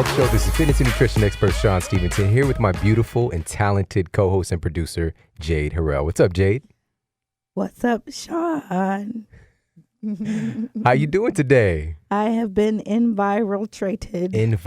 Health Show. This is fitness and nutrition expert Shawn Stevenson here with my beautiful and talented co-host and producer, Jade Harrell. What's up, Jade? What's up, Shawn? How you doing today? I have been infiltrated. You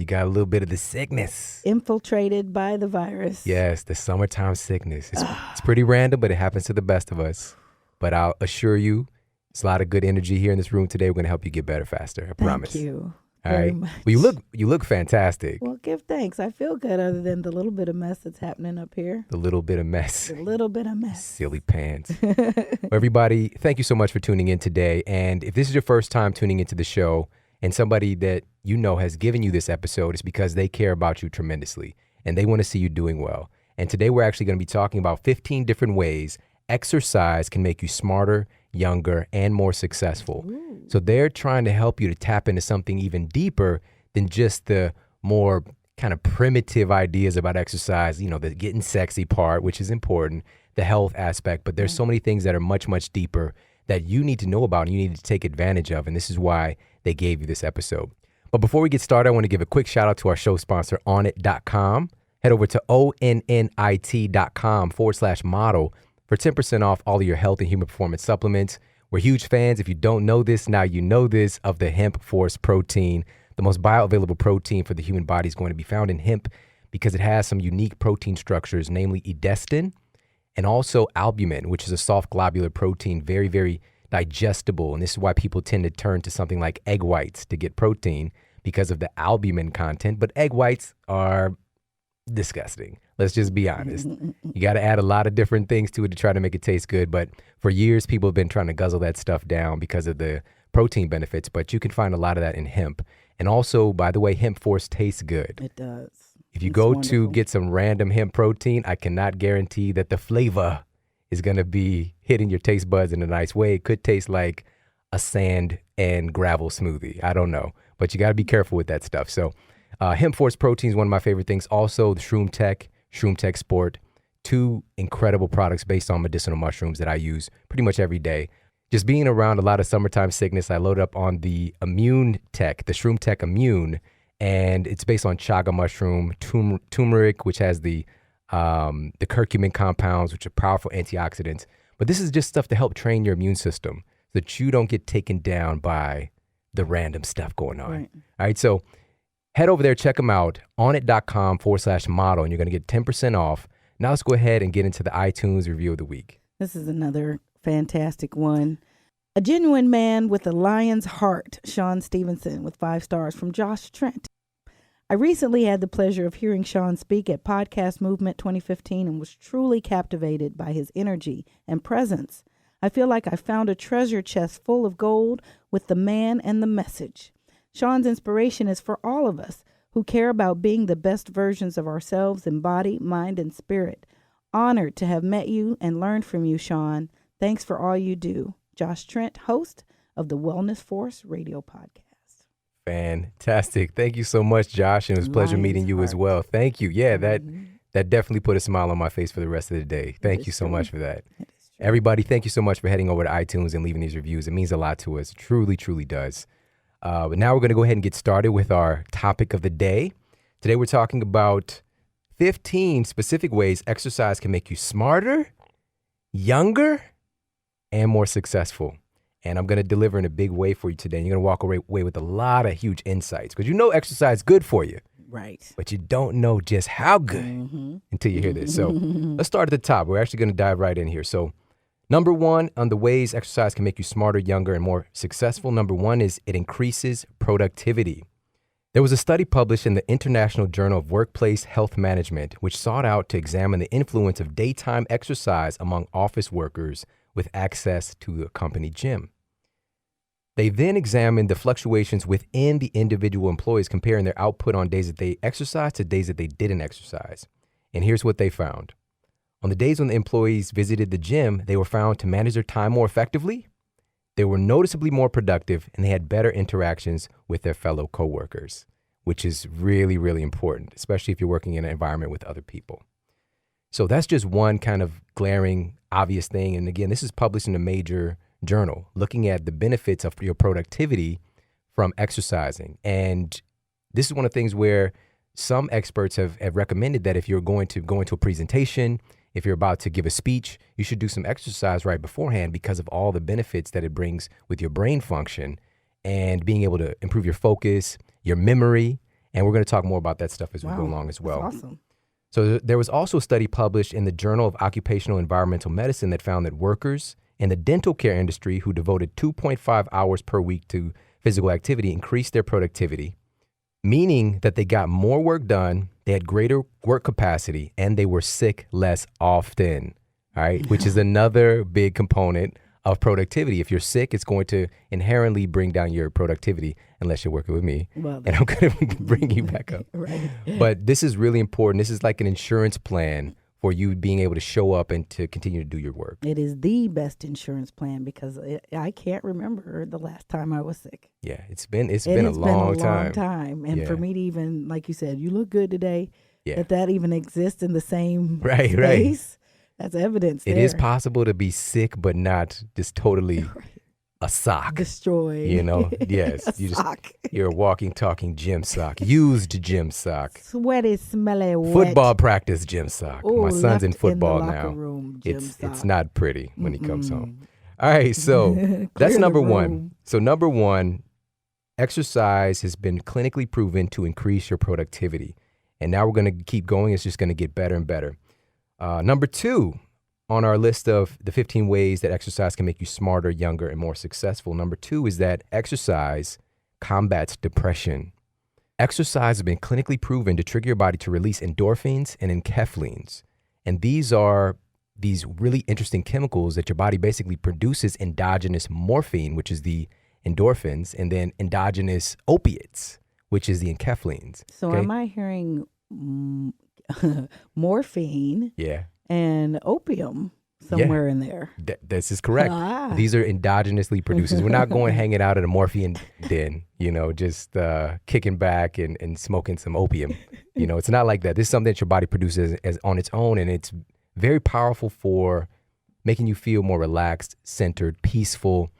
got a little bit of the sickness. Infiltrated by the virus. Yes, the summertime sickness. It's pretty random, but it happens to the best of us. But I'll assure you, it's a lot of good energy here in this room today. We're going to help you get better faster. I promise. Thank you. All very right. much. Well, you look fantastic. Well, give thanks. I feel good other than the little bit of mess that's happening up here. The little bit of mess. A little bit of mess. Silly pants. Well, everybody, thank you so much for tuning in today. And if this is your first time tuning into the show and somebody that you know has given you this episode, it's because they care about you tremendously and they want to see you doing well. And today we're actually going to be talking about 15 different ways exercise can make you smarter, younger, and more successful. Ooh. So they're trying to help you to tap into something even deeper than just the more kind of primitive ideas about exercise, you know, the getting sexy part, which is important, the health aspect, but there's so many things that are much, much deeper that you need to know about and you need to take advantage of. And this is why they gave you this episode. But before we get started, I want to give a quick shout out to our show sponsor, Onnit.com. Head over to onnit.com/model for 10% off all of your health and human performance supplements. We're huge fans. If you don't know this, now you know this, of the Hemp Force protein. The most bioavailable protein for the human body is going to be found in hemp because it has some unique protein structures, namely edestin and also albumin, which is a soft globular protein, very, very digestible. And this is why people tend to turn to something like egg whites to get protein because of the albumin content. But egg whites are disgusting. Let's just be honest. You got to add a lot of different things to it to try to make it taste good. But for years, people have been trying to guzzle that stuff down because of the protein benefits. But you can find a lot of that in hemp. And also, by the way, Hemp Force tastes good. It does. If you It's go wonderful. to get some random hemp protein, I cannot guarantee that the flavor is going to be hitting your taste buds in a nice way. It could taste like a sand and gravel smoothie. I don't know. But you got to be careful with that stuff. So Hemp Force protein is one of my favorite things. Also, the Shroom Tech Sport, two incredible products based on medicinal mushrooms that I use pretty much every day. Just being around a lot of summertime sickness, I load up on the Immune Tech, the Shroom Tech Immune, and it's based on chaga mushroom, turmeric, which has the curcumin compounds, which are powerful antioxidants. But this is just stuff to help train your immune system so that you don't get taken down by the random stuff going on. Right. All right, so head over there, check them out, onnit.com/model, and you're going to get 10% off. Now let's go ahead and get into the iTunes review of the week. This is another fantastic one. A genuine man with a lion's heart, Shawn Stevenson, with 5 stars from Josh Trent. I recently had the pleasure of hearing Shawn speak at Podcast Movement 2015 and was truly captivated by his energy and presence. I feel like I found a treasure chest full of gold with the man and the message. Shawn's inspiration is for all of us who care about being the best versions of ourselves in body, mind, and spirit. Honored to have met you and learned from you, Shawn. Thanks for all you do. Josh Trent, host of the Wellness Force radio podcast. Fantastic. Thank you so much, Josh. And it was a pleasure meeting you as well. Thank you. Yeah, that definitely put a smile on my face for the rest of the day. Thank you so much for that. Everybody, thank you so much for heading over to iTunes and leaving these reviews. It means a lot to us. It truly, truly does. But now we're going to go ahead and get started with our topic of the day. Today we're talking about 15 specific ways exercise can make you smarter, younger, and more successful. And I'm going to deliver in a big way for you today. And you're going to walk away with a lot of huge insights because you know exercise is good for you. Right. But you don't know just how good until you hear this. So let's start at the top. We're actually going to dive right in here. So number one on the ways exercise can make you smarter, younger, and more successful. Number one is it increases productivity. There was a study published in the International Journal of Workplace Health Management, which sought out to examine the influence of daytime exercise among office workers with access to a company gym. They then examined the fluctuations within the individual employees, comparing their output on days that they exercised to days that they didn't exercise. And here's what they found. On the days when the employees visited the gym, they were found to manage their time more effectively, they were noticeably more productive, and they had better interactions with their fellow coworkers, which is really, really important, especially if you're working in an environment with other people. So that's just one kind of glaring, obvious thing. And again, this is published in a major journal looking at the benefits of your productivity from exercising. And this is one of the things where some experts have recommended that if you're going to go into a presentation, if you're about to give a speech, you should do some exercise right beforehand because of all the benefits that it brings with your brain function and being able to improve your focus, your memory. And we're going to talk more about that stuff as we go along as well. That's awesome. So there was also a study published in the Journal of Occupational Environmental Medicine that found that workers in the dental care industry who devoted 2.5 hours per week to physical activity increased their productivity, meaning that they got more work done, they had greater work capacity, and they were sick less often, all right? Which is another big component of productivity. If you're sick, it's going to inherently bring down your productivity unless you're working with me. Well, and I'm going to bring you back up. Right. But this is really important. This is like an insurance plan for you being able to show up and to continue to do your work. It is the best insurance plan because I can't remember the last time I was sick. Yeah, it's been a long time. And for me to even, like you said, you look good today, yeah. that even exists in the same space. Right. That's evidence It is possible to be sick, but not just totally a sock. Destroyed. You know, yes. You're a walking, talking gym sock. Used gym sock. Sweaty, smelly, wet. Football practice gym sock. Ooh, my son's in football in the now. Room, it's not pretty when he comes home. All right, so that's number one. So number one, exercise has been clinically proven to increase your productivity. And now we're going to keep going. It's just going to get better and better. Number two on our list of the 15 ways that exercise can make you smarter, younger, and more successful. Number two is that exercise combats depression. Exercise has been clinically proven to trigger your body to release endorphins and enkephalins. And these are these really interesting chemicals that your body basically produces endogenous morphine, which is the endorphins, and then endogenous opiates, which is the enkephalins. So am I hearing morphine and opium somewhere in there? This is correct. These are endogenously produced. We're not going hanging out at a morphine den, just kicking back and smoking some opium. It's not like that. This is something that your body produces as on its own, and it's very powerful for making you feel more relaxed, centered, peaceful,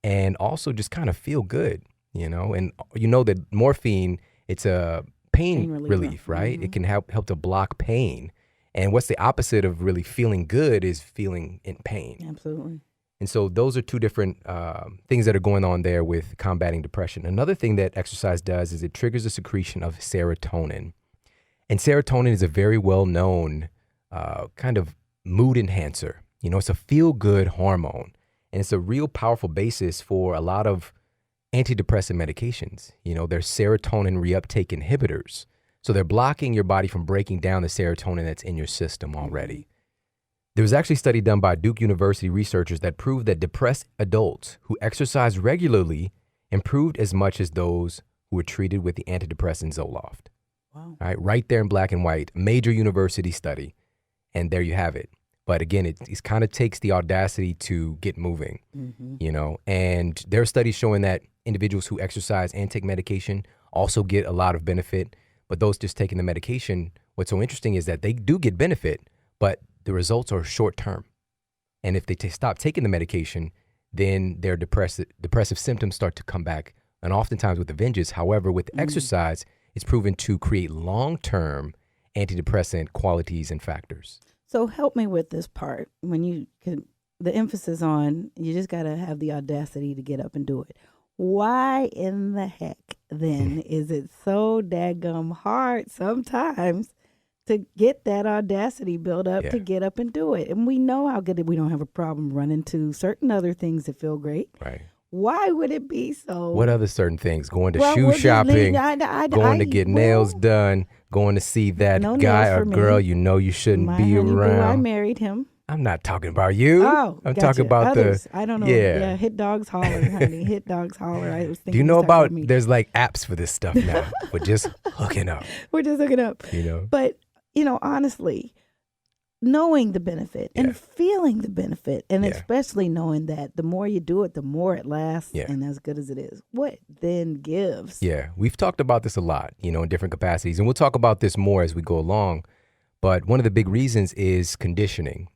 and also just kind of feel good, And that morphine, it's a pain relief, right? Mm-hmm. It can help to block pain. And what's the opposite of really feeling good is feeling in pain. Absolutely. And so those are two different things that are going on there with combating depression. Another thing that exercise does is it triggers the secretion of serotonin. And serotonin is a very well-known kind of mood enhancer. It's a feel-good hormone. And it's a real powerful basis for a lot of antidepressant medications. They're serotonin reuptake inhibitors. So they're blocking your body from breaking down the serotonin that's in your system already. There was actually a study done by Duke University researchers that proved that depressed adults who exercise regularly improved as much as those who were treated with the antidepressant Zoloft. Wow. All right there in black and white, major university study. And there you have it. But again, it kind of takes the audacity to get moving, and there are studies showing that individuals who exercise and take medication also get a lot of benefit. But those just taking the medication, what's so interesting is that they do get benefit, but the results are short term. And if they stop taking the medication, then their depressive symptoms start to come back, and oftentimes with a vengeance. However, with exercise, it's proven to create long-term antidepressant qualities and factors. So help me with this part. The emphasis on you just got to have the audacity to get up and do it. Why in the heck then is it so daggum hard sometimes to get that audacity built up to get up and do it? And we know how good we don't have a problem running to certain other things that feel great. Right. Why would it be so? What other certain things? Going to shoe shopping, going to get nails done, going to see that guy or girl you shouldn't be around. I married him. I'm not talking about you. Oh, I'm talking about others. I don't know. Yeah, hit dogs holler, honey. Hit dogs holler. I was thinking. Do you know about? There's like apps for this stuff now. We're just hooking up. We're just hooking up. But honestly, knowing the benefit and feeling the benefit, and especially knowing that the more you do it, the more it lasts and as good as it is. What then gives? Yeah, we've talked about this a lot, in different capacities, and we'll talk about this more as we go along. But one of the big reasons is conditioning,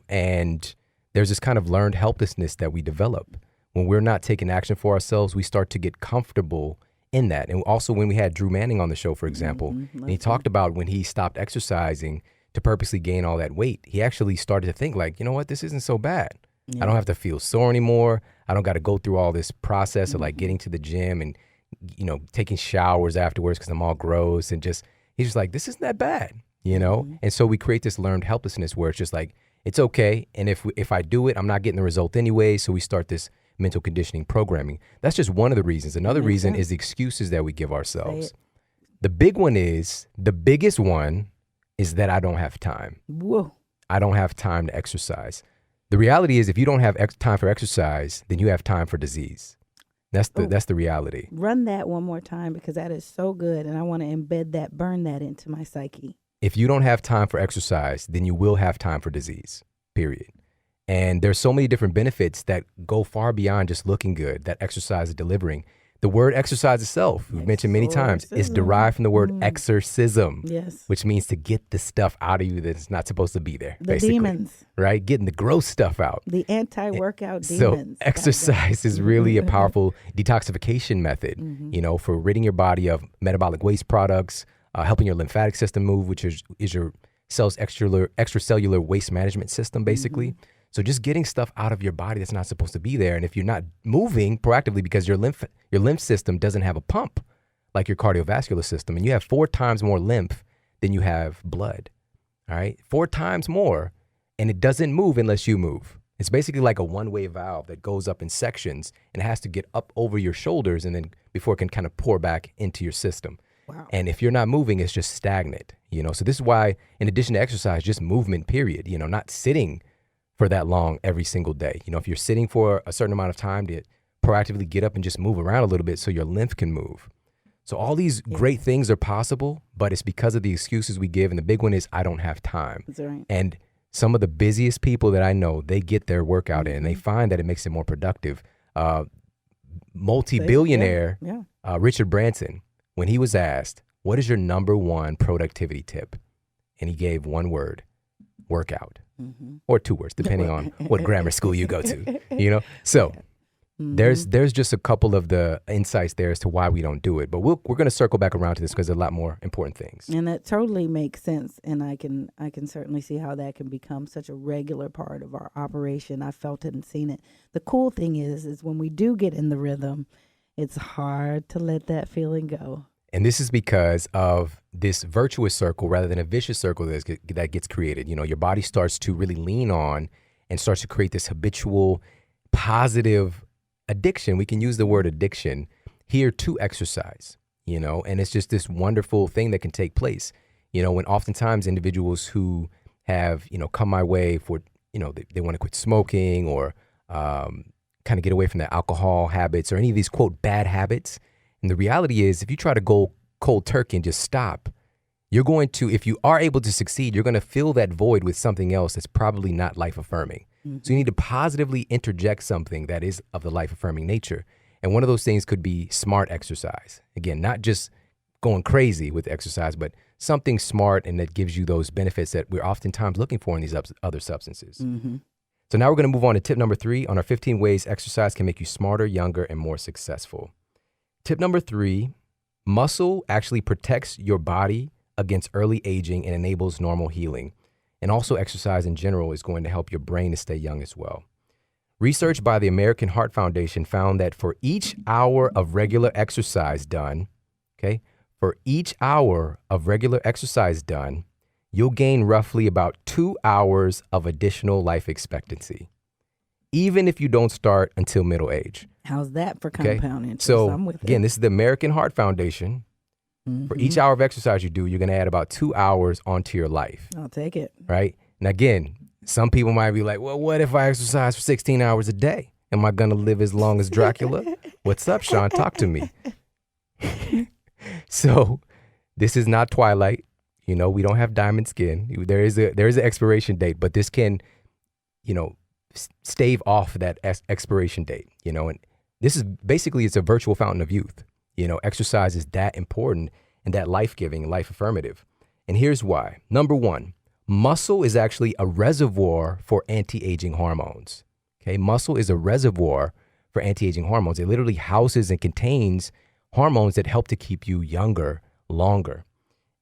and there's this kind of learned helplessness that we develop. When we're not taking action for ourselves, we start to get comfortable in that. And also when we had Drew Manning on the show, for example, and he talked about when he stopped exercising to purposely gain all that weight, he actually started to think like, you know what, this isn't so bad. I don't have to feel sore anymore. I don't got to go through all this process of like getting to the gym and, you know, taking showers afterwards because I'm all gross, and just, he's just like, this isn't that bad, you know? And so we create this learned helplessness where it's just like, it's okay. And if I do it, I'm not getting the result anyway. So we start this mental conditioning programming. That's just one of the reasons. Another reason is the excuses that we give ourselves. The biggest one is that I don't have time. Whoa. I don't have time to exercise. The reality is if you don't have time for exercise, then you have time for disease. That's the reality. Run that one more time, because that is so good. And I want to embed that, burn that into my psyche. If you don't have time for exercise, then you will have time for disease, period. And there's so many different benefits that go far beyond just looking good that exercise is delivering. The word exercise itself, we've mentioned many times, is derived from the word exorcism, which means to get the stuff out of you that's not supposed to be there. The basically, demons. Right? Getting the gross stuff out. The anti-workout demons. So exercise is really a powerful detoxification method, you know, for ridding your body of metabolic waste products, helping your lymphatic system move, which is your cell's extracellular waste management system, basically. So just getting stuff out of your body that's not supposed to be there. And if you're not moving proactively because your lymph system doesn't have a pump like your cardiovascular system, and you have 4 times more lymph than you have blood, all right? 4 times more, and it doesn't move unless you move. It's basically like a one-way valve that goes up in sections and it has to get up over your shoulders and then before it can kind of pour back into your system. Wow. And if you're not moving, it's just stagnant, you know? So this is why, in addition to exercise, just movement, period, you know, not sitting for that long every single day. You know, if you're sitting for a certain amount of time, to proactively get up and just move around a little bit so your lymph can move. So all these great things are possible, but it's because of the excuses we give. And the big one is, I don't have time. That's right. And some of the busiest people that I know, they get their workout in and they find that it makes it more productive. Multi-billionaire Richard Branson, when he was asked, what is your number one productivity tip? And he gave one word: workout. Or 2 words, depending on what grammar school you go to, you know? So there's just a couple of the insights there as to why we don't do it. But we're going to circle back around to this because there's a lot more important things. And that totally makes sense. And I can certainly see how that can become such a regular part of our operation. I felt it and seen it. The cool thing is when we do get in the rhythm, it's hard to let that feeling go. And this is because of this virtuous circle rather than a vicious circle that gets created. You know, your body starts to really lean on and starts to create this habitual, positive addiction. We can use the word addiction here to exercise, you know, and it's just this wonderful thing that can take place. You know, when oftentimes individuals who have, you know, come my way for, you know, they want to quit smoking or kind of get away from their alcohol habits or any of these, quote, bad habits. And the reality is, if you try to go cold turkey and just stop, you're going to, if you are able to succeed, you're going to fill that void with something else that's probably not life-affirming. So you need to positively interject something that is of the life-affirming nature. And one of those things could be smart exercise. Again, not just going crazy with exercise, but something smart and that gives you those benefits that we're oftentimes looking for in these other substances. So now we're going to move on to tip number 3 on our 15 ways exercise can make you smarter, younger, and more successful. Tip number 3, muscle actually protects your body against early aging and enables normal healing. And also exercise in general is going to help your brain to stay young as well. Research by the American Heart Foundation found that for each hour of regular exercise done, for each hour of regular exercise done, you'll gain roughly about 2 hours of additional life expectancy, even if you don't start until middle age. How's that for compound interest? So I'm with again, it. this is the American Heart Foundation. For each hour of exercise you do, you're going to add about 2 hours onto your life. I'll take it. Right? And again, some people might be like, well, what if I exercise for 16 hours a day? Am I going to live as long as Dracula? What's up, Shawn? Talk to me. So this is not Twilight. You know, we don't have diamond skin. There is an expiration date, but this can, you know, stave off that expiration date, you know, and this is basically, it's a virtual fountain of youth. You know, exercise is that important and that life-giving and life-affirmative. And here's why. Number 1, muscle is actually a reservoir for anti-aging hormones. Okay, muscle is a reservoir for anti-aging hormones. It literally houses and contains hormones that help to keep you younger longer.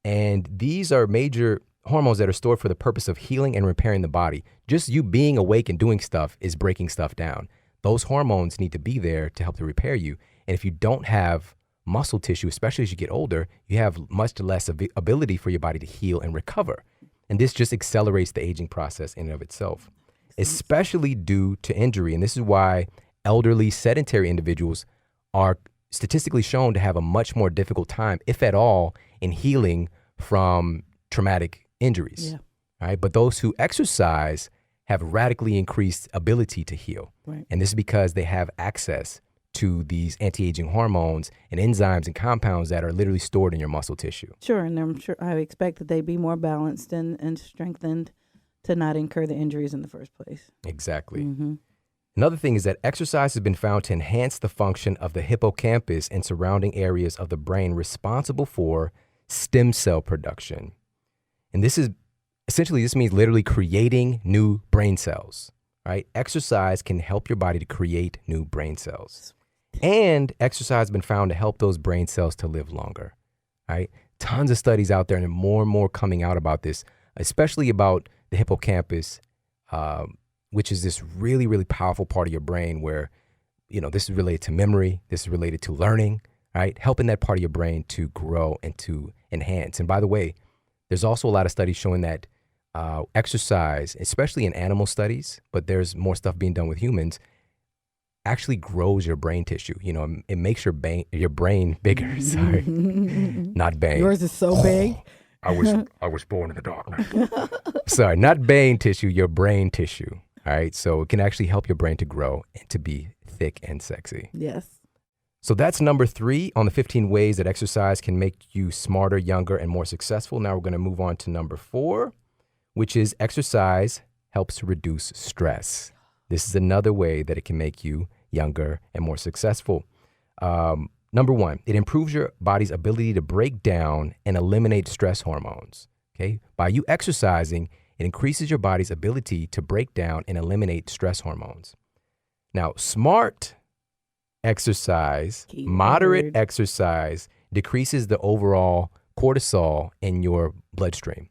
And these are major hormones that are stored for the purpose of healing and repairing the body. Just you being awake and doing stuff is breaking stuff down. Those hormones need to be there to help to repair you. And if you don't have muscle tissue, especially as you get older, you have much less ability for your body to heal and recover. And this just accelerates the aging process in and of itself, especially due to injury. And this is why elderly sedentary individuals are statistically shown to have a much more difficult time, if at all, in healing from traumatic injuries. Yeah. Right? But those who exercise have radically increased ability to heal. Right. And this is because they have access to these anti-aging hormones and enzymes and compounds that are literally stored in your muscle tissue. Sure, and I'm sure I expect that they be more balanced and strengthened to not incur the injuries in the first place. Exactly. Mm-hmm. Another thing is that exercise has been found to enhance the function of the hippocampus and surrounding areas of the brain responsible for stem cell production. And this means literally creating new brain cells, right? Exercise can help your body to create new brain cells. And exercise has been found to help those brain cells to live longer, right? Tons of studies out there and more coming out about this, especially about the hippocampus, which is this really, really powerful part of your brain where, this is related to memory, this is related to learning, right? Helping that part of your brain to grow and to enhance. And by the way, there's also a lot of studies showing that exercise, especially in animal studies, but there's more stuff being done with humans, actually grows your brain tissue. It makes your brain bigger. Sorry, not bang. Yours is so big. I was born in the darkness. Sorry, not brain tissue, your brain tissue. All right, so it can actually help your brain to grow and to be thick and sexy. Yes. So that's number 3 on the 15 ways that exercise can make you smarter, younger, and more successful. Now we're going to move on to number 4, which is exercise helps to reduce stress. This is another way that it can make you younger and more successful. Number 1, it improves your body's ability to break down and eliminate stress hormones. Okay, by you exercising, it increases your body's ability to break down and eliminate stress hormones. Now, smart exercise, moderate exercise decreases the overall cortisol in your bloodstream.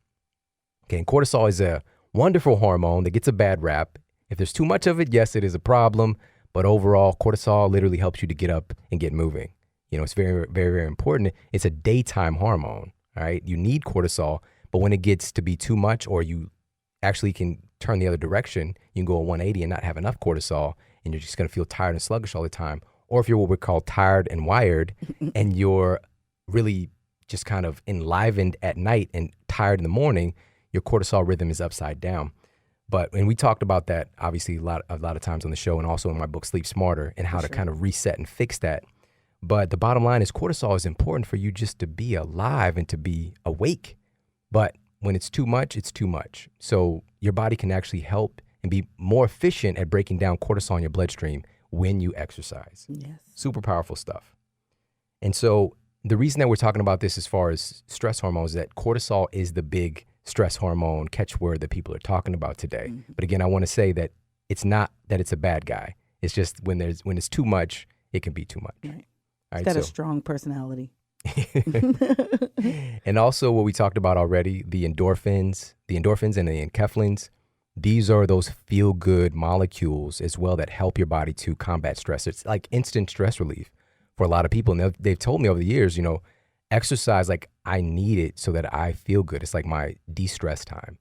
Okay, and cortisol is a wonderful hormone that gets a bad rap. If there's too much of it, yes, it is a problem. But overall, cortisol literally helps you to get up and get moving. It's very, very, very important. It's a daytime hormone, all right? You need cortisol, but when it gets to be too much or you actually can turn the other direction, you can go at 180 and not have enough cortisol, and you're just going to feel tired and sluggish all the time. Or if you're what we call tired and wired, and you're really just kind of enlivened at night and tired in the morning, your cortisol rhythm is upside down. And we talked about that, obviously, a lot of times on the show and also in my book, Sleep Smarter, and how to kind of reset and fix that. But the bottom line is cortisol is important for you just to be alive and to be awake. But when it's too much, it's too much. So your body can actually help and be more efficient at breaking down cortisol in your bloodstream when you exercise. Yes. Super powerful stuff. And so the reason that we're talking about this as far as stress hormones is that cortisol is the big stress hormone catchword that people are talking about today. Mm-hmm. But again, I want to say that it's not that it's a bad guy. It's just when it's too much, it can be too much. Right. All It's got a strong personality. And also what we talked about already, the endorphins and the enkephalins, these are those feel-good molecules as well that help your body to combat stress. It's like instant stress relief for a lot of people. And they've told me over the years, exercise, like I need it so that I feel good. It's like my de-stress time,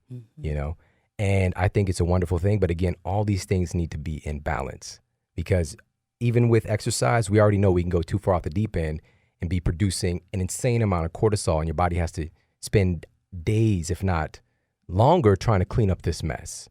and I think it's a wonderful thing. But again, all these things need to be in balance because even with exercise, we already know we can go too far off the deep end and be producing an insane amount of cortisol, and your body has to spend days, if not longer, trying to clean up this mess,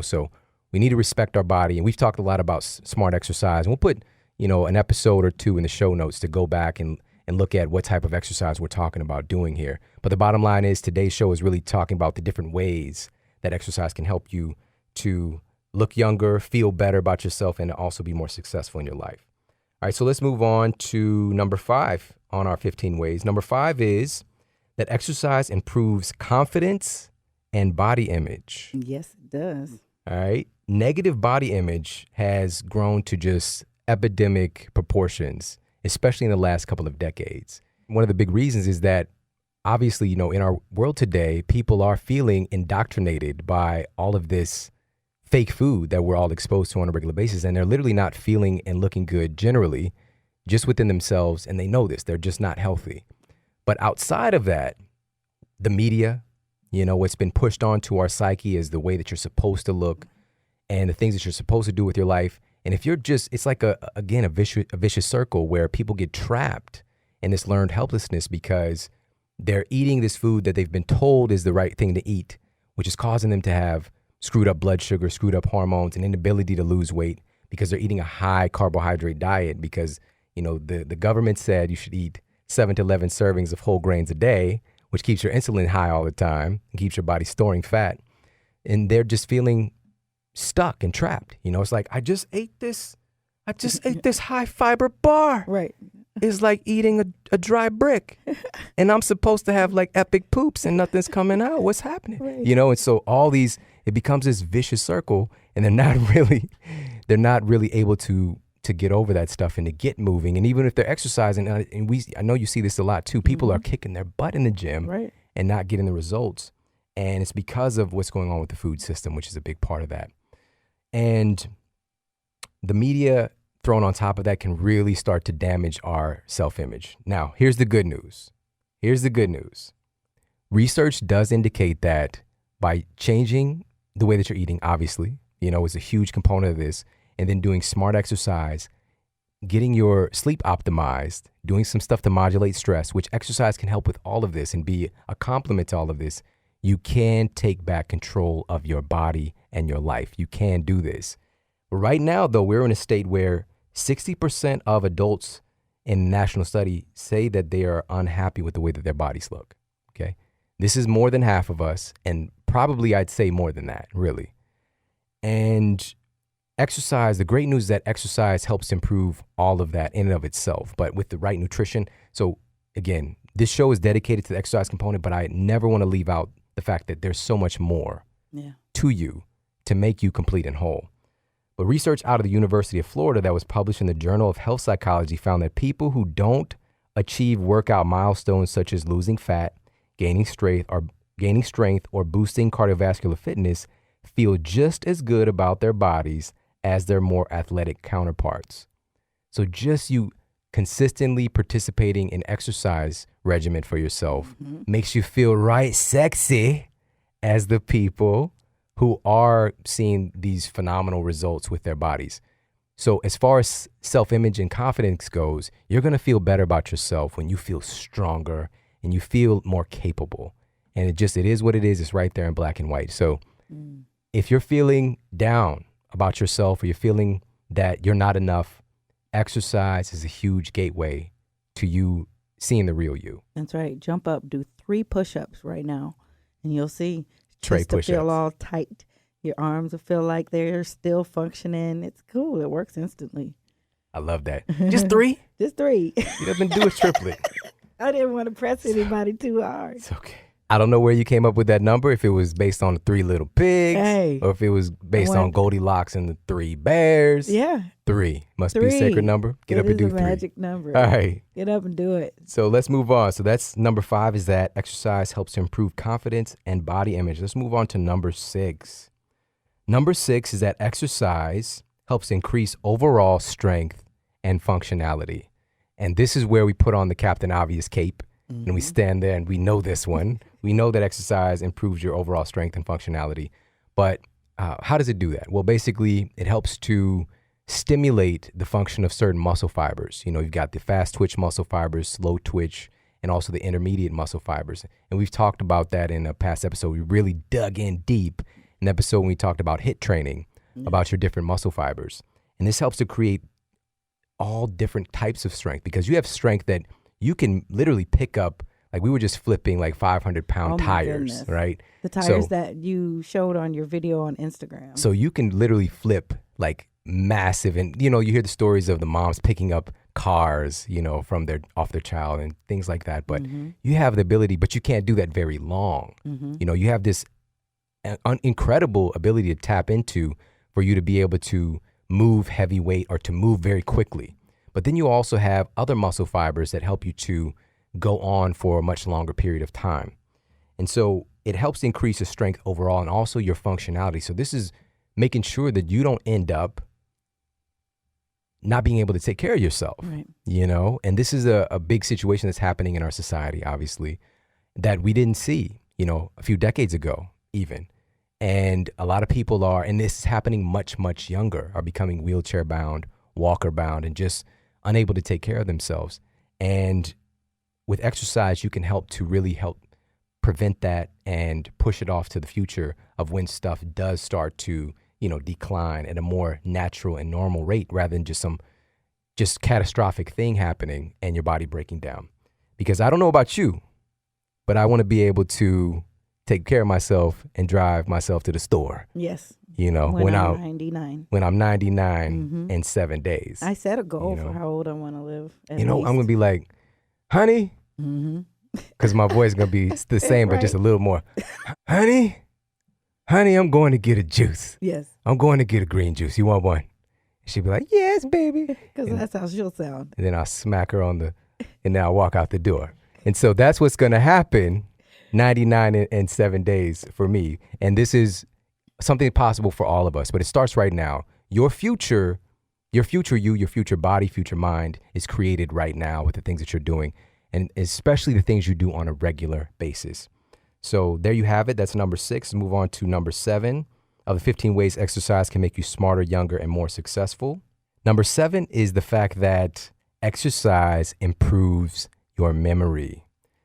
So we need to respect our body. And we've talked a lot about smart exercise. And we'll put, an episode or 2 in the show notes to go back and look at what type of exercise we're talking about doing here. But the bottom line is today's show is really talking about the different ways that exercise can help you to look younger, feel better about yourself, and also be more successful in your life. All right, so let's move on to number 5 on our 15 ways. Number 5 is that exercise improves confidence and body image. Yes, it does. All right. Negative body image has grown to just epidemic proportions especially in the last couple of decades. One of the big reasons is that obviously, in our world today, people are feeling indoctrinated by all of this fake food that we're all exposed to on a regular basis. And they're literally not feeling and looking good generally, just within themselves. And they know this, they're just not healthy. But outside of that, the media, what's been pushed onto our psyche is the way that you're supposed to look and the things that you're supposed to do with your life. And if you're it's like a vicious circle where people get trapped in this learned helplessness because they're eating this food that they've been told is the right thing to eat, which is causing them to have screwed up blood sugar, screwed up hormones, and inability to lose weight because they're eating a high carbohydrate diet because, the government said you should eat 7 to 11 servings of whole grains a day, which keeps your insulin high all the time and keeps your body storing fat. And they're just feeling stuck and trapped. It's like, I just ate this high fiber bar. Right. It's like eating a dry brick and I'm supposed to have like epic poops and nothing's coming out. What's happening? Right. And so it becomes this vicious circle and they're not really able to get over that stuff and to get moving. And even if they're exercising, I know you see this a lot too, people are kicking their butt in the gym right. and not getting the results. And it's because of what's going on with the food system, which is a big part of that. And the media thrown on top of that can really start to damage our self-image. Now, here's the good news. Research does indicate that by changing the way that you're eating, obviously, is a huge component of this, and then doing smart exercise, getting your sleep optimized, doing some stuff to modulate stress, which exercise can help with all of this and be a complement to all of this, you can take back control of your body and your life. You can do this. Right now, though, we're in a state where 60% of adults in a national study say that they are unhappy with the way that their bodies look, okay? This is more than half of us, and probably I'd say more than that, really. And exercise, the great news is that exercise helps improve all of that in and of itself, but with the right nutrition. So again, this show is dedicated to the exercise component, but I never want to leave out the fact that there's so much more to you to make you complete and whole. But research out of the University of Florida that was published in the Journal of Health Psychology found that people who don't achieve workout milestones such as losing fat, gaining strength, or boosting cardiovascular fitness feel just as good about their bodies as their more athletic counterparts. So just you consistently participating in exercise regimen for yourself makes you feel right sexy as the people who are seeing these phenomenal results with their bodies. So as far as self-image and confidence goes, you're going to feel better about yourself when you feel stronger and you feel more capable. And it is what it is. It's right there in black and white. So if you're feeling down about yourself or you're feeling that you're not enough, exercise is a huge gateway to you seeing the real you. That's right. Jump up, do 3 push-ups right now, and you'll see. Tray Just to push-ups. feel all tight. Your arms will feel like they're still functioning. It's cool. It works instantly. I love that. Just 3? Just 3. Get up and do a triplet. I didn't want to press anybody too hard. It's okay. I don't know where you came up with that number, if it was based on the 3 little pigs or if it was based on Goldilocks and the 3 bears. Yeah. 3 must be a sacred number. Get up and do 3. It is a magic number. All right. Get up and do it. So let's move on. So that's number 5, is that exercise helps to improve confidence and body image. Let's move on to number 6. Number 6 is that exercise helps increase overall strength and functionality. And this is where we put on the Captain Obvious cape and we stand there and we know this one. We know that exercise improves your overall strength and functionality. But how does it do that? Well, basically, it helps to stimulate the function of certain muscle fibers. You've got the fast twitch muscle fibers, slow twitch, and also the intermediate muscle fibers. And we've talked about that in a past episode. We really dug in deep in the episode when we talked about HIIT training, about your different muscle fibers. And this helps to create all different types of strength, because you have strength that you can literally pick up. Like we were just flipping like 500-pound tires, goodness. Right? The tires that you showed on your video on Instagram. So you can literally flip like massive. And, you hear the stories of the moms picking up cars, from off their child and things like that. But you have the ability, but you can't do that very long. You have this incredible ability to tap into for you to be able to move heavy weight or to move very quickly. But then you also have other muscle fibers that help you to go on for a much longer period of time. And so it helps increase your strength overall and also your functionality. So this is making sure that you don't end up not being able to take care of yourself, Right. And this is a big situation that's happening in our society, obviously, that we didn't see, a few decades ago even. And a lot of people are, and this is happening much, much younger, are becoming wheelchair bound, walker bound, and just unable to take care of themselves. And with exercise, you can really help prevent that and push it off to the future of when stuff does start to, decline at a more natural and normal rate rather than just catastrophic thing happening and your body breaking down. Because I don't know about you, but I want to be able to take care of myself and drive myself to the store. Yes. When I'm 99. When I'm 99 in 7 days. I set a goal for how old I want to live. I'm going to be like, honey, because my voice is going to be the same, Right. but just a little more. Honey, I'm going to get a juice. Yes. I'm going to get a green juice. You want one? She'd be like, yes, baby. Because that's how she'll sound. And then I'll smack her and then I'll walk out the door. And so that's what's going to happen 99 in 7 days for me. And this is something possible for all of us, but it starts right now. Your future you, your future body, future mind is created right now with the things that you're doing, and especially the things you do on a regular basis. So there you have it. That's number 6. Move on to number 7 of the 15 ways exercise can make you smarter, younger, and more successful. Number 7 is the fact that exercise improves your memory.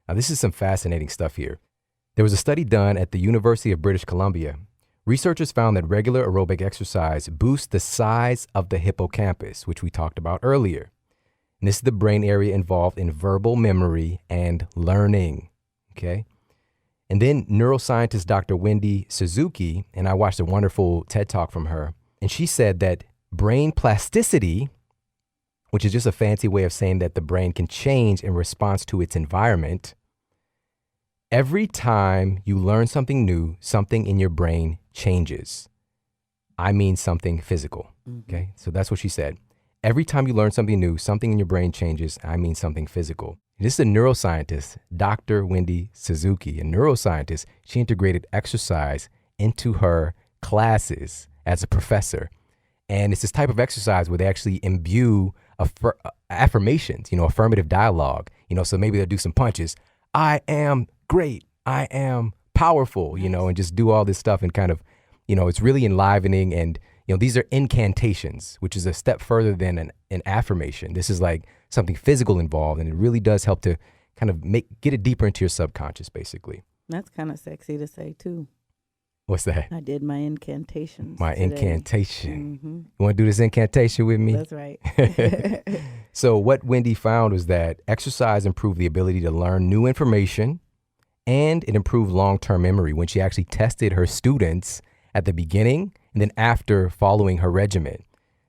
Now, this is some fascinating stuff here. There was a study done at the University of British Columbia. Researchers found that regular aerobic exercise boosts the size of the hippocampus, which we talked about earlier. And this is the brain area involved in verbal memory and learning. Okay. And then neuroscientist Dr. Wendy Suzuki, and I watched a wonderful TED Talk from her, and she said that brain plasticity, which is just a fancy way of saying that the brain can change in response to its environment. Every time you learn something new, something in your brain changes. I mean something physical. Okay, so that's what she said. Every time you learn something new, something in your brain changes. I mean something physical. This is a neuroscientist, Dr. Wendy Suzuki, a neuroscientist. She integrated exercise into her classes as a professor. And it's this type of exercise where they actually imbue affirmations, affirmative dialogue. So maybe they'll do some punches. I am great. I am powerful, and just do all this stuff and kind of, it's really enlivening. And, these are incantations, which is a step further than an affirmation. This is like something physical involved, and it really does help to kind of get it deeper into your subconscious, basically. That's kind of sexy to say, too. What's that? I did my incantations. My today. incantation. Mm-hmm. You want to do this incantation with me? That's right. So what Wendy found was that exercise improved the ability to learn new information, and it improved long-term memory when she actually tested her students at the beginning and then after following her regimen.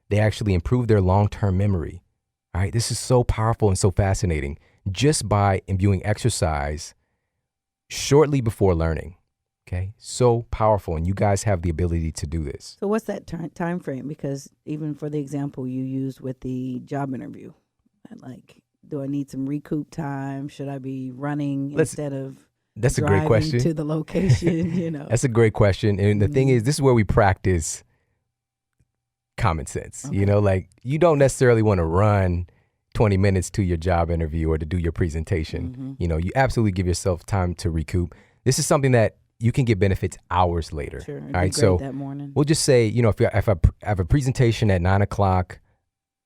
They actually improved their long-term memory. All right, this is so powerful and so fascinating just by imbuing exercise shortly before learning. Okay, so powerful, and you guys have the ability to do this. So what's that time frame? Because even for the example you used with the job interview, like, do I need some recoup time? Should I be running instead of That's a driving great question. to the location? That's a great question, and the thing is, this is where we practice common sense. Okay. Like, you don't necessarily want to run 20 minutes to your job interview or to do your presentation. You absolutely give yourself time to recoup. This is something that you can get benefits hours later. Sure. All right. So that morning. we'll just say, if I have a presentation at 9:00,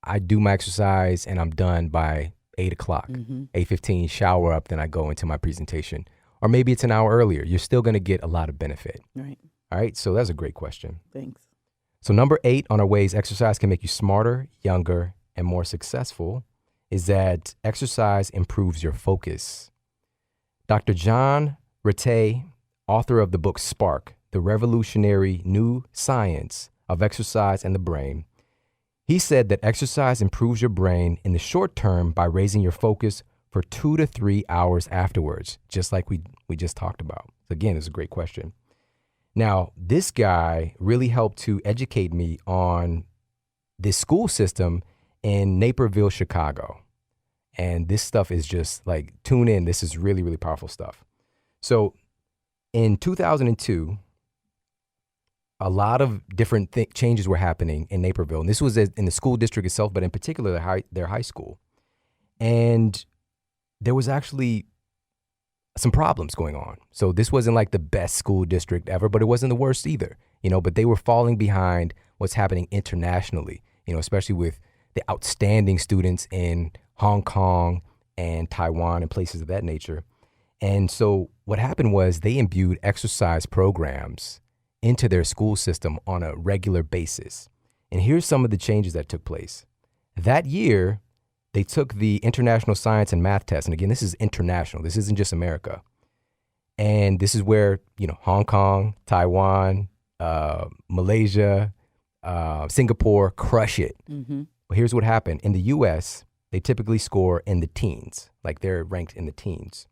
I do my exercise and I'm done by 8:00, 8:15, shower up, then I go into my presentation. Or maybe it's an hour earlier. You're still going to get a lot of benefit. Right. All right. So that's a great question. Thanks. So number 8 on our ways exercise can make you smarter, younger, and more successful is that exercise improves your focus. Dr. John Ratey, author of the book Spark, The Revolutionary New Science of Exercise and the Brain, he said that exercise improves your brain in the short term by raising your focus for 2 to 3 hours afterwards, just like we just talked about. So again, it's a great question. Now, this guy really helped to educate me on this school system in Naperville, Chicago. And this stuff is just like, tune in. This is really, really powerful stuff. So in 2002, a lot of different changes were happening in Naperville. And this was in the school district itself, but in particular, their high school. And there was actually some problems going on. So this wasn't like the best school district ever, but it wasn't the worst either, but they were falling behind what's happening internationally, especially with the outstanding students in Hong Kong and Taiwan and places of that nature. And so what happened was they imbued exercise programs into their school system on a regular basis. And here's some of the changes that took place. That year, they took the International Science and Math test. And again, this is international. This isn't just America. And this is where, Hong Kong, Taiwan, Malaysia, Singapore crush it. Mm-hmm. But here's what happened. In the U.S., they typically score in the teens, like they're ranked in the teens.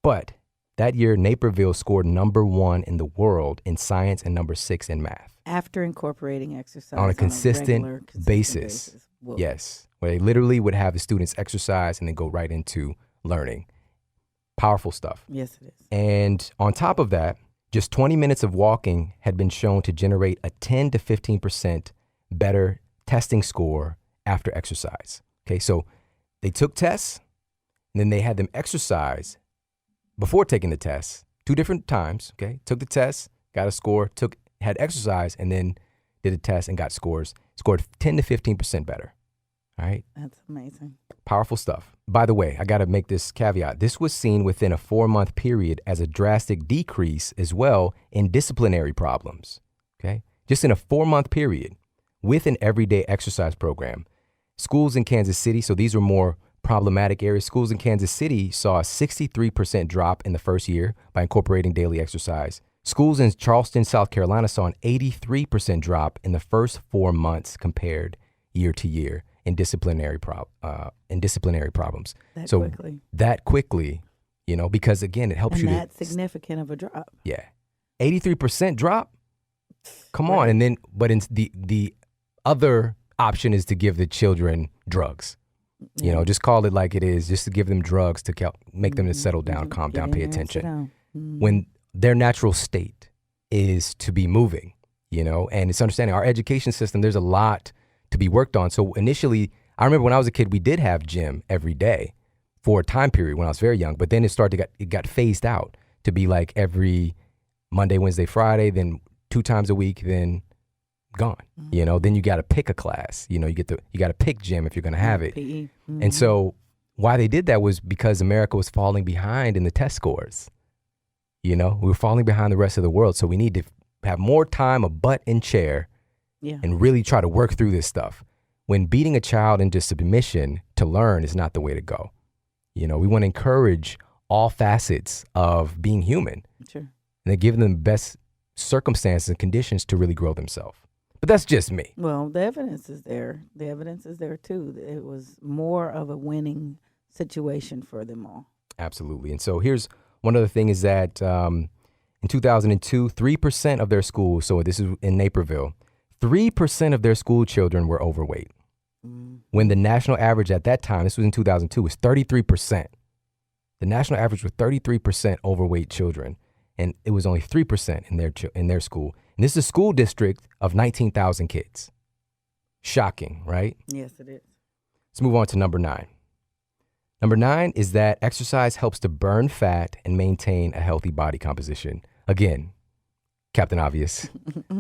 But that year, Naperville scored number 1 in the world in science and number 6 in math. After incorporating exercise on a consistent basis. Whoa. Yes, where they literally would have the students exercise and then go right into learning. Powerful stuff. Yes, it is. And on top of that, just 20 minutes of walking had been shown to generate a 10 to 15% better testing score after exercise. Okay, so they took tests, and then they had them exercise before taking the test, 2 different times. Okay, took the test, got a score, had exercise, and then did a test and got scores. Scored 10 to 15% better. All right. That's amazing. Powerful stuff. By the way, I got to make this caveat. This was seen within a 4-month period as a drastic decrease as well in disciplinary problems. Okay, just in a 4-month period with an everyday exercise program. Schools in Kansas City, so these were more problematic areas. Schools in Kansas City saw a 63% drop in the first year by incorporating daily exercise. Schools in Charleston, South Carolina saw an 83% drop in the first 4 months compared year to year in disciplinary problems. That quickly, because again, it helps you to. That's significant of a drop. Yeah. 83% drop. Come on. And then, but in the other option is to give the children drugs. Just call it like it is, just to give them drugs to make them to settle down, calm down, pay attention. When their natural state is to be moving, and it's understanding our education system, there's a lot to be worked on. So initially, I remember when I was a kid, we did have gym every day for a time period when I was very young, but then it got phased out to be like every Monday, Wednesday, Friday, then 2 times a week, then gone. Then you got to pick a class. You got to pick gym if you're going to have it. PE. Mm-hmm. And so why they did that was because America was falling behind in the test scores. We were falling behind the rest of the world. So we need to have more time, a butt in chair, and really try to work through this stuff. When beating a child into submission to learn is not the way to go. We want to encourage all facets of being human. Sure. And then give them the best circumstances and conditions to really grow themselves. But that's just me. Well, the evidence is there. The evidence is there too. It was more of a winning situation for them all. Absolutely. And so here's one other thing is that in 2002, 3% of their schools, so this is in Naperville, 3% of their school children were overweight. When the national average at that time, this was in 2002, was 33%. The national average was 33% overweight children, and it was only 3% in their school. And this is a school district of 19,000 kids. Shocking, right? Yes, it is. Let's move on to number 9. Number 9 is that exercise helps to burn fat and maintain a healthy body composition. Again, Captain Obvious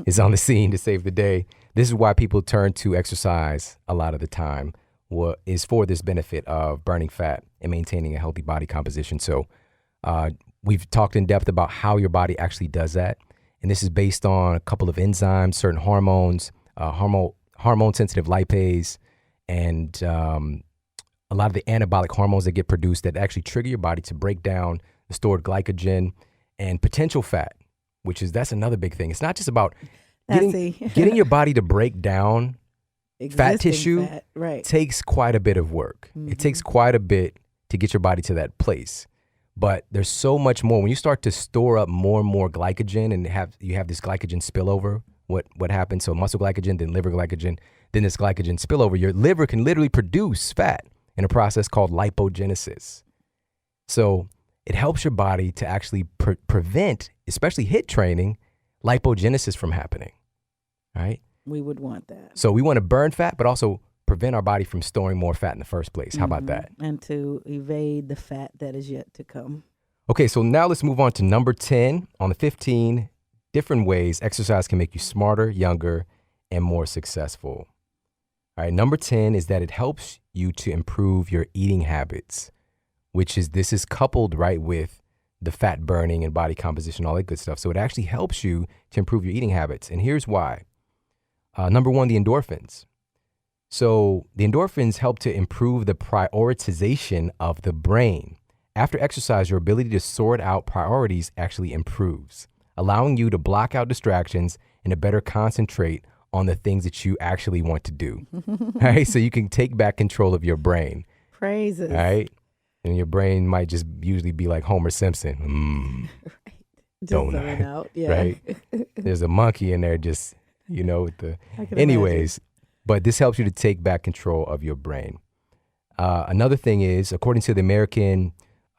is on the scene to save the day. This is why people turn to exercise a lot of the time, is for this benefit of burning fat and maintaining a healthy body composition. So we've talked in depth about how your body actually does that. And this is based on a couple of enzymes, certain hormones, hormone-sensitive lipase, and a lot of the anabolic hormones that get produced that actually trigger your body to break down the stored glycogen and potential fat, that's another big thing. It's not just about getting your body to break down fat tissue. Right. Takes quite a bit of work. Mm-hmm. It takes quite a bit to get your body to that place. But there's so much more. When you start to store up more and more glycogen and you have this glycogen spillover, what happens? So muscle glycogen, then liver glycogen, then this glycogen spillover, your liver can literally produce fat in a process called lipogenesis. So it helps your body to actually prevent, especially HIIT training, lipogenesis from happening, right? We would want that. So we want to burn fat, but also prevent our body from storing more fat in the first place. How about that? And to evade the fat that is yet to come. Okay, so now let's move on to number 10 on the 15 different ways exercise can make you smarter, younger, and more successful. All right, number 10 is that it helps you to improve your eating habits, this is coupled right with the fat burning and body composition, all that good stuff. So it actually helps you to improve your eating habits. And here's why. Number one, the endorphins. So the endorphins help to improve the prioritization of the brain. After exercise, your ability to sort out priorities actually improves, allowing you to block out distractions and to better concentrate on the things that you actually want to do. All right, so you can take back control of your brain. Praises. All right, and your brain might just usually be like Homer Simpson. Right. Donut. Out. Yeah. Right? There's a monkey in there just, with the... Anyways, but this helps you to take back control of your brain. Another thing is, according to the American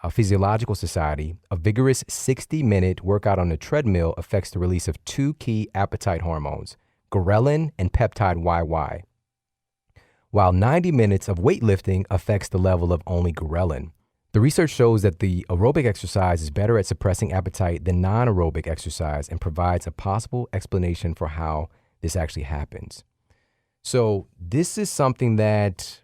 Physiological Society, a vigorous 60-minute workout on a treadmill affects the release of two key appetite hormones, ghrelin and peptide YY, while 90 minutes of weightlifting affects the level of only ghrelin. The research shows that the aerobic exercise is better at suppressing appetite than non-aerobic exercise and provides a possible explanation for how this actually happens. So this is something that,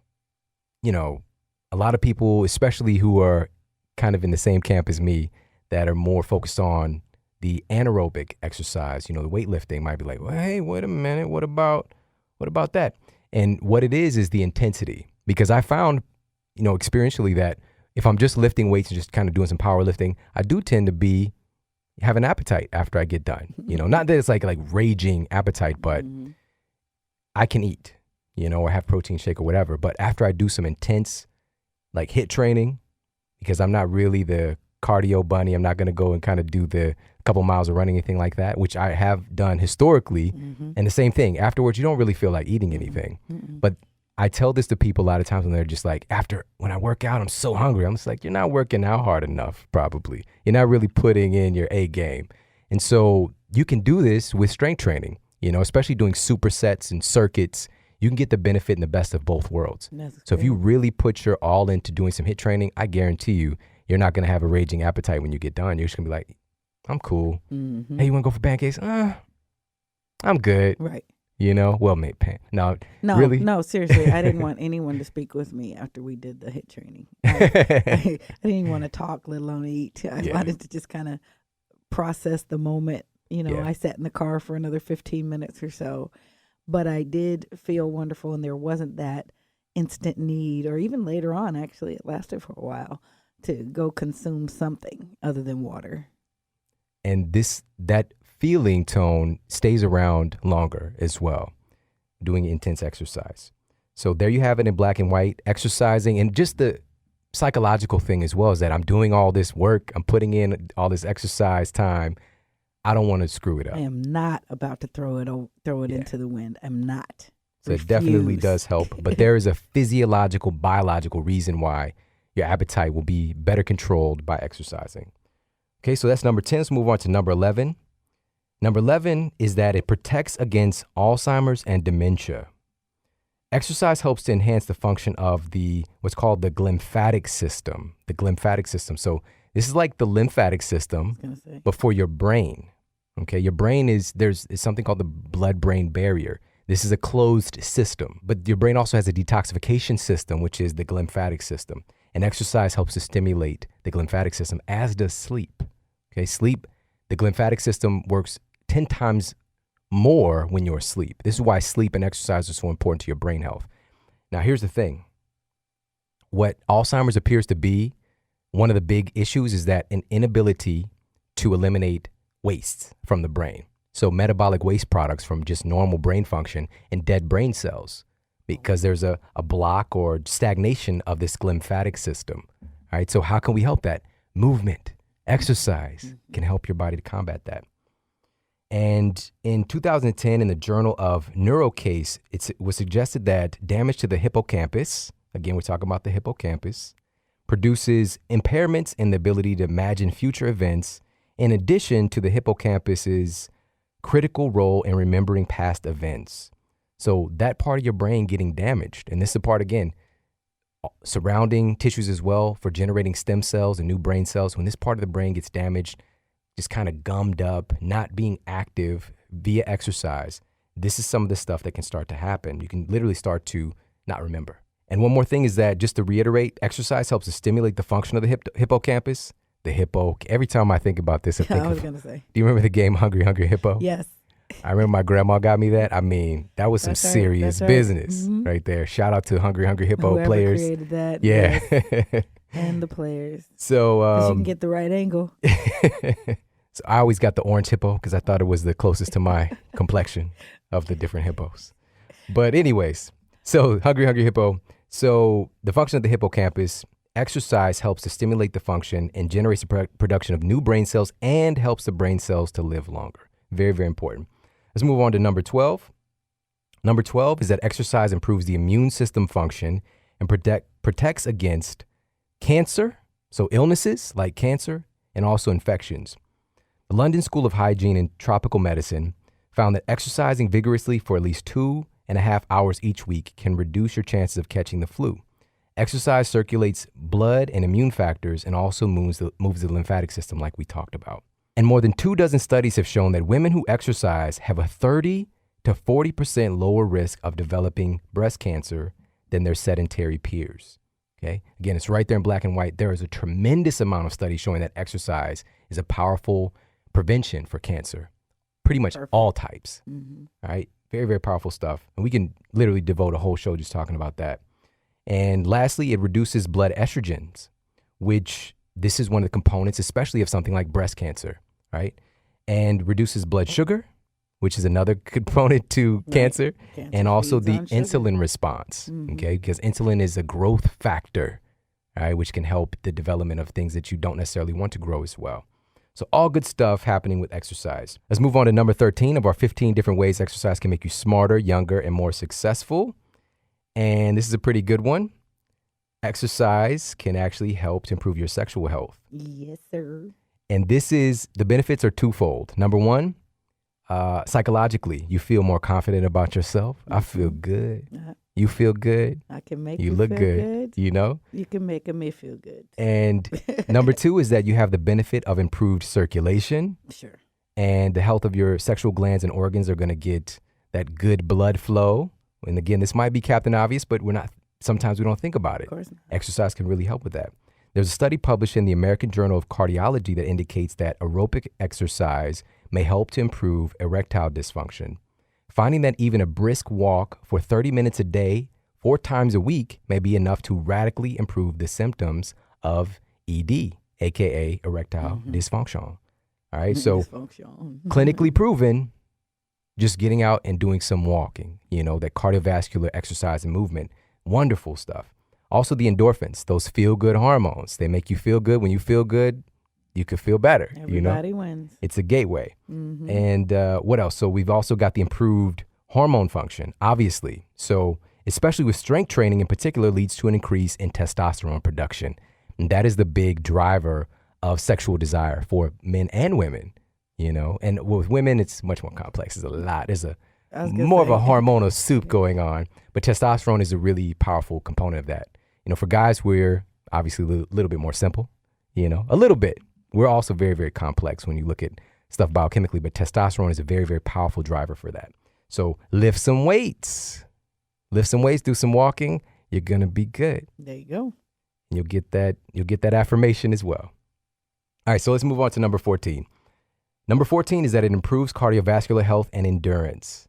a lot of people, especially who are kind of in the same camp as me, that are more focused on the anaerobic exercise, the weightlifting, might be like, well, hey, wait a minute, what about that? And what it is the intensity. Because I found, experientially that if I'm just lifting weights and just kind of doing some powerlifting, I do tend to have an appetite after I get done. Not that it's like raging appetite, but I can eat, or have protein shake or whatever. But after I do some intense HIIT training, because I'm not really the cardio bunny, I'm not going to go and kind of do the couple miles of running, anything like that, which I have done historically. And the same thing, afterwards, you don't really feel like eating anything. But I tell this to people a lot of times when they're just like, when I work out, I'm so hungry. I'm just like, you're not working out hard enough, probably. You're not really putting in your A game. And so you can do this with strength training, especially doing supersets and circuits. You can get the benefit and the best of both worlds. So if you really put your all into doing some HIIT training, I guarantee you're not going to have a raging appetite when you get done. You're just going to be like, I'm cool. Hey, you want to go for pancakes? I'm good. Right. Well, maybe No, really? No, seriously. I didn't want anyone to speak with me after we did the HIIT training. I didn't even want to talk, let alone eat. I wanted to just kind of process the moment. I sat in the car for another 15 minutes or so, but I did feel wonderful, and there wasn't that instant need, or even later on, actually, it lasted for a while, to go consume something other than water. And that feeling tone stays around longer as well, doing intense exercise. So there you have it in black and white, exercising, and just the psychological thing as well is that I'm doing all this work, I'm putting in all this exercise time. I don't want to screw it up. I am not about to throw it into the wind. I'm not. So it definitely does help, but there is a physiological, biological reason why your appetite will be better controlled by exercising. Okay, so that's number 10. Let's move on to number 11. Number 11 is that it protects against Alzheimer's and dementia. Exercise helps to enhance the function of what's called the glymphatic system. The glymphatic system. So this is like the lymphatic system, but for your brain. Okay, your brain is something called the blood-brain barrier. This is a closed system, but your brain also has a detoxification system, which is the glymphatic system. And exercise helps to stimulate the glymphatic system, as does sleep. Okay, sleep, the glymphatic system works 10 times more when you're asleep. This is why sleep and exercise are so important to your brain health. Now, here's the thing. What Alzheimer's appears to be, one of the big issues is that an inability to eliminate waste from the brain. So metabolic waste products from just normal brain function and dead brain cells, because there's a block or stagnation of this glymphatic system. All right, so how can we help that? Movement, exercise can help your body to combat that. And in 2010, in the Journal of Neurocase, it was suggested that damage to the hippocampus, again, we're talking about the hippocampus, produces impairments in the ability to imagine future events, in addition to the hippocampus's critical role in remembering past events. So that part of your brain getting damaged, and this is the part, again, surrounding tissues as well for generating stem cells and new brain cells. When this part of the brain gets damaged, just kind of gummed up, not being active via exercise, this is some of the stuff that can start to happen. You can literally start to not remember. And one more thing is that, just to reiterate, exercise helps to stimulate the function of the hippocampus. The hippo, every time I think about this, I was going to say. Do you remember the game Hungry Hungry Hippo? Yes. I remember my grandma got me that. I mean, that was some serious business Mm-hmm. right there. Shout out to Hungry Hungry Hippo Whoever players. created that. Yeah. Yes. And the players. So you can get the right angle. So I always got the orange hippo because I thought it was the closest to my complexion of the different hippos. But anyways, so Hungry Hungry Hippo. So the function of the hippocampus, exercise helps to stimulate the function and generates the production of new brain cells and helps the brain cells to live longer. Very, very important. Let's move on to number 12. Number 12 is that exercise improves the immune system function and protects against cancer, so illnesses like cancer, and also infections. The London School of Hygiene and Tropical Medicine found that exercising vigorously for at least 2.5 hours each week can reduce your chances of catching the flu. Exercise circulates blood and immune factors and also moves the lymphatic system like we talked about. And more than 24 studies have shown that women who exercise have a 30 to 40% lower risk of developing breast cancer than their sedentary peers. Okay. Again, it's right there in black and white. There is a tremendous amount of studies showing that exercise is a powerful prevention for cancer, pretty much all types. Mm-hmm. Right. Very, very powerful stuff. And we can literally devote a whole show just talking about that. And lastly, it reduces blood estrogens, which this is one of the components, especially of something like breast cancer, right? And reduces blood sugar, which is another component to cancer, and also the insulin response, okay? Because insulin is a growth factor, right? Which can help the development of things that you don't necessarily want to grow as well. So all good stuff happening with exercise. Let's move on to number 13 of our 15 different ways exercise can make you smarter, younger, and more successful. And this is a pretty good one. Exercise can actually help to improve your sexual health. Yes, sir. And the benefits are twofold. Number one, psychologically, you feel more confident about yourself. I feel good. You feel good. I can make you look feel good. You know? You can make me feel good. And number two is that you have the benefit of improved circulation. Sure. And the health of your sexual glands and organs are going to get that good blood flow. And again, this might be Captain Obvious, but sometimes we don't think about it. Of course not. Exercise can really help with that. There's a study published in the American Journal of Cardiology that indicates that aerobic exercise may help to improve erectile dysfunction, finding that even a brisk walk for 30 minutes a day, 4 times a week, may be enough to radically improve the symptoms of ED, aka erectile dysfunction. All right, so clinically proven, just getting out and doing some walking, that cardiovascular exercise and movement, wonderful stuff. Also the endorphins, those feel-good hormones, they make you feel good. When you feel good, you can feel better. Everybody wins. It's a gateway. And what else? So we've also got the improved hormone function, obviously. So especially with strength training in particular, leads to an increase in testosterone production. And that is the big driver of sexual desire for men and women, And with women, it's much more complex. There's a lot. There's more of a hormonal soup going on. But testosterone is a really powerful component of that. For guys, we're obviously a little bit more simple, a little bit. We're also very, very complex when you look at stuff biochemically, but testosterone is a very, very powerful driver for that. So lift some weights, do some walking. You're going to be good. There you go. You'll get that affirmation as well. All right, so let's move on to number 14. Number 14 is that it improves cardiovascular health and endurance.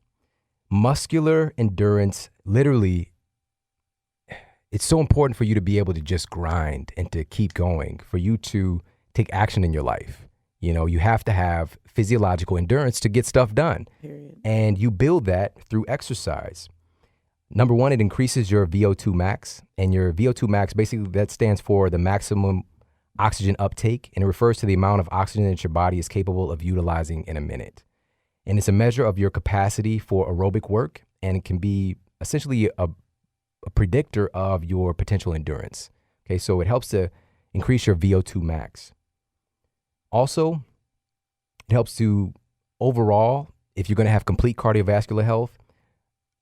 Muscular endurance, literally, it's so important for you to be able to just grind and to keep going, for you to take action in your life. You have to have physiological endurance to get stuff done. Period. And you build that through exercise. Number one, it increases your VO2 max. And your VO2 max, basically that stands for the maximum oxygen uptake. And it refers to the amount of oxygen that your body is capable of utilizing in a minute. And it's a measure of your capacity for aerobic work, and it can be essentially a predictor of your potential endurance. Okay, so it helps to increase your VO2 max. Also, it helps to overall, if you're going to have complete cardiovascular health,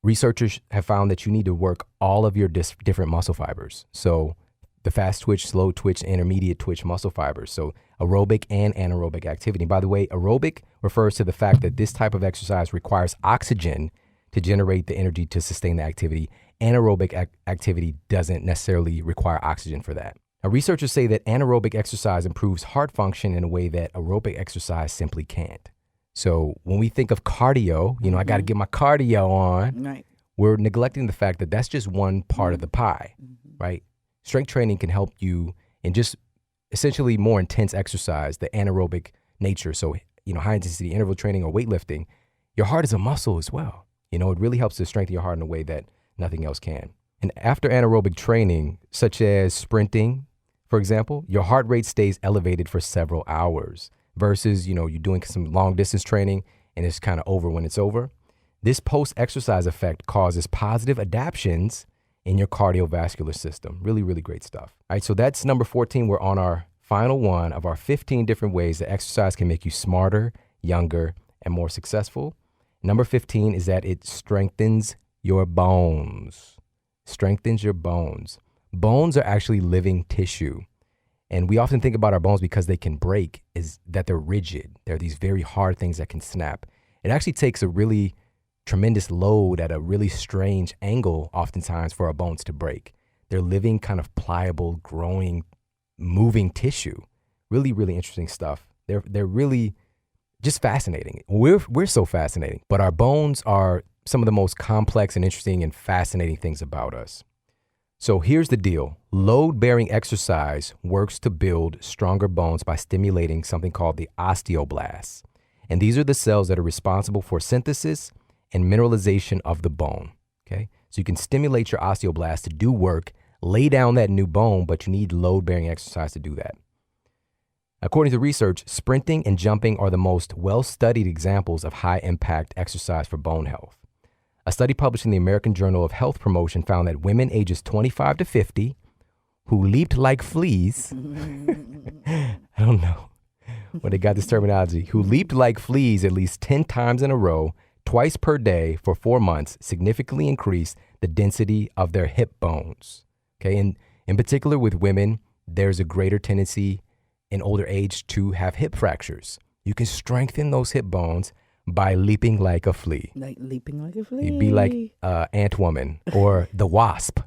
researchers have found that you need to work all of your different muscle fibers. So the fast twitch, slow twitch, intermediate twitch muscle fibers. So aerobic and anaerobic activity. By the way, aerobic refers to the fact that this type of exercise requires oxygen to generate the energy to sustain the activity. Anaerobic activity doesn't necessarily require oxygen for that. Now, researchers say that anaerobic exercise improves heart function in a way that aerobic exercise simply can't. So when we think of cardio, I got to get my cardio on. Right. We're neglecting the fact that that's just one part of the pie, right? Strength training can help you in just essentially more intense exercise, the anaerobic nature. So, high intensity interval training or weightlifting, your heart is a muscle as well. It really helps to strengthen your heart in a way that nothing else can. And after anaerobic training, such as sprinting, for example, your heart rate stays elevated for several hours versus, you're doing some long distance training and it's kind of over when it's over. This post-exercise effect causes positive adaptions in your cardiovascular system. Really, really great stuff. All right, so that's number 14. We're on our final one of our 15 different ways that exercise can make you smarter, younger, and more successful. Number 15 is that it strengthens your bones. Strengthens your bones. Bones are actually living tissue. And we often think about our bones because they can break, is that they're rigid. They're these very hard things that can snap. It actually takes a really tremendous load at a really strange angle oftentimes for our bones to break. They're living, kind of pliable, growing, moving tissue. Really, really interesting stuff. They're really just fascinating. We're so fascinating, but our bones are some of the most complex and interesting and fascinating things about us. So here's the deal. Load-bearing exercise works to build stronger bones by stimulating something called the osteoblasts. And these are the cells that are responsible for synthesis and mineralization of the bone. Okay, so you can stimulate your osteoblasts to do work, lay down that new bone, but you need load-bearing exercise to do that. According to research, sprinting and jumping are the most well-studied examples of high-impact exercise for bone health. A study published in the American Journal of Health Promotion found that women ages 25 to 50 who leaped like fleas, I don't know where they got this terminology, who leaped like fleas at least 10 times in a row, twice per day for 4 months, significantly increased the density of their hip bones. Okay, and in particular with women, there's a greater tendency in older age to have hip fractures. You can strengthen those hip bones by leaping like a flea. Like leaping like a flea. You'd be like Ant Woman or the Wasp.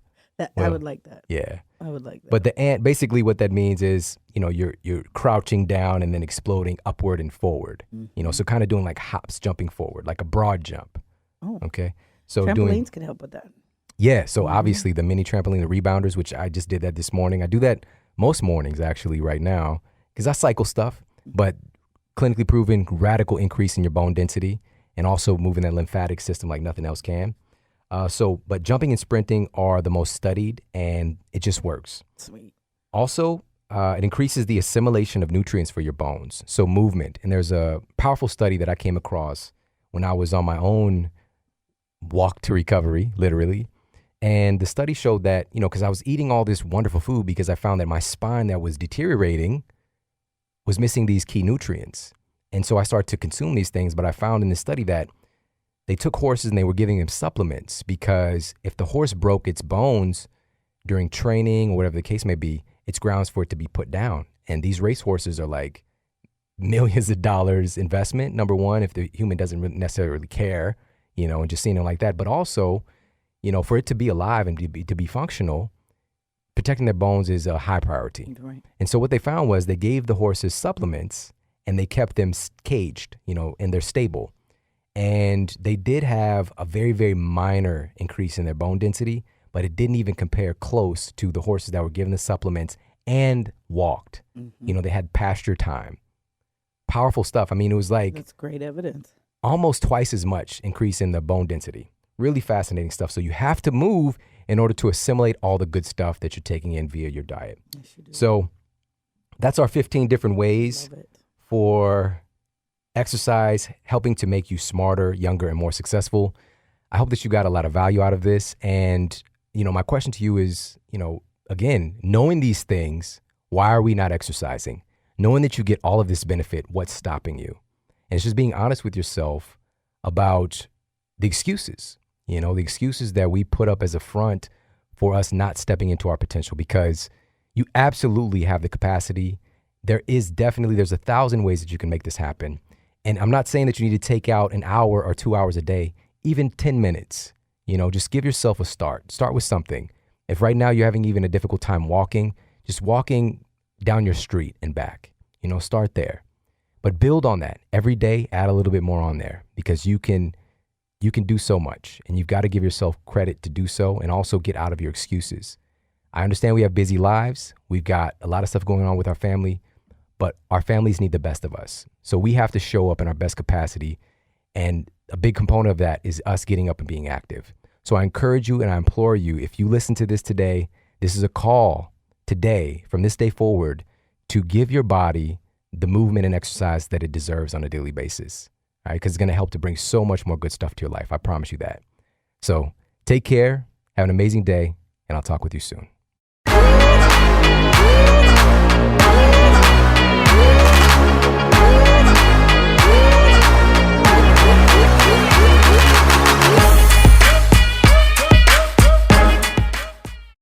I would like that. Yeah. I would like that. But the ant, basically what that means is, you're crouching down and then exploding upward and forward. So kind of doing like hops, jumping forward, like a broad jump. Oh. Okay. So trampolines can help with that. Yeah. So obviously the mini trampoline, the rebounders, which I just did that this morning. I do that most mornings actually right now because I cycle stuff, but clinically proven radical increase in your bone density and also moving that lymphatic system like nothing else can. But jumping and sprinting are the most studied and it just works. Sweet. Also, it increases the assimilation of nutrients for your bones. So movement. And there's a powerful study that I came across when I was on my own walk to recovery, literally. And the study showed that, because I was eating all this wonderful food because I found that my spine that was deteriorating was missing these key nutrients. And so I started to consume these things, but I found in the study that they took horses and they were giving them supplements because if the horse broke its bones during training or whatever the case may be, it's grounds for it to be put down. And these race horses are like millions of dollars investment, number one, if the human doesn't necessarily care, and just seeing them like that. But also, for it to be alive and to be functional, protecting their bones is a high priority. Right. And so what they found was they gave the horses supplements and they kept them caged, in their stable. And they did have a very, very minor increase in their bone density, but it didn't even compare close to the horses that were given the supplements and walked. They had pasture time. Powerful stuff. I mean, it was like... That's great evidence. Almost twice as much increase in the bone density. Really fascinating stuff. So you have to move in order to assimilate all the good stuff that you're taking in via your diet. Yes, you do. So that's our 15 different ways for exercise helping to make you smarter, younger, and more successful. I hope that you got a lot of value out of this. And, my question to you is, again, knowing these things, why are we not exercising? Knowing that you get all of this benefit, what's stopping you? And it's just being honest with yourself about the excuses, the excuses that we put up as a front for us not stepping into our potential, because you absolutely have the capacity. There's 1,000 ways that you can make this happen. And I'm not saying that you need to take out an hour or 2 hours a day, even 10 minutes, just give yourself a start. Start with something. If right now you're having even a difficult time walking, just walking down your street and back, start there. But build on that every day, add a little bit more on there, because you can do so much, and you've got to give yourself credit to do so, and also get out of your excuses. I understand we have busy lives. We've got a lot of stuff going on with our family, but our families need the best of us. So we have to show up in our best capacity. And a big component of that is us getting up and being active. So I encourage you and I implore you, if you listen to this today, this is a call today, from this day forward, to give your body the movement and exercise that it deserves on a daily basis. All right, because it's going to help to bring so much more good stuff to your life. I promise you that. So take care, have an amazing day, and I'll talk with you soon.